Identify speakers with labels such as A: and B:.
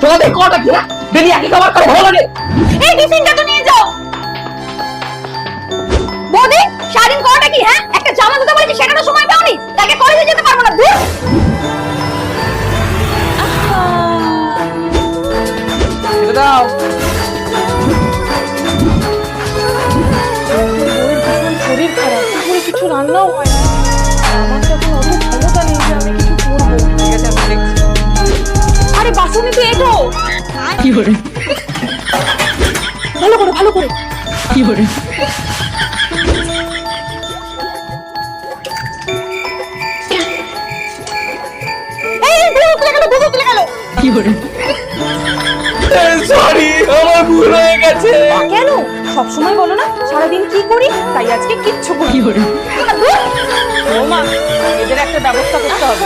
A: তোমাদের কটা কি না ডেলি একই খাবার খাওয়া ভালো লাগে?
B: এই টিফিনটা তো নিয়ে যাও। বৌদি সারাদিন করাটা কি? হ্যাঁ, একটা জামা ধুতে বলেছি সেটারও সময় পাওনি, তাকে কলেজে যেতে পারবো না। ধুর।
A: এটা দাও।
C: শরীর খারাপ, পুরো কিছু রান্নাও হয় না। আমার তো এখন অত ক্ষমতা নেই যে আমি কিছু করবো।
A: ঠিক আছে, আমি দেখছি।
C: আরে বাসনে তো এটো।
D: কি করে
C: ভালো করে ভালো করে।
D: কি করে
B: এই ভুল তুলে গেল, ভুল তুলে গেল।
D: কি করে
A: সরি, আমার ভুল হয়ে গেছে।
C: কেন সবসময় বলো না সারাদিন কি করি, তাই আজকে কিচ্ছু করি।
D: কি করে
C: ও মা, এদের একটা ব্যবস্থা করতে হবে।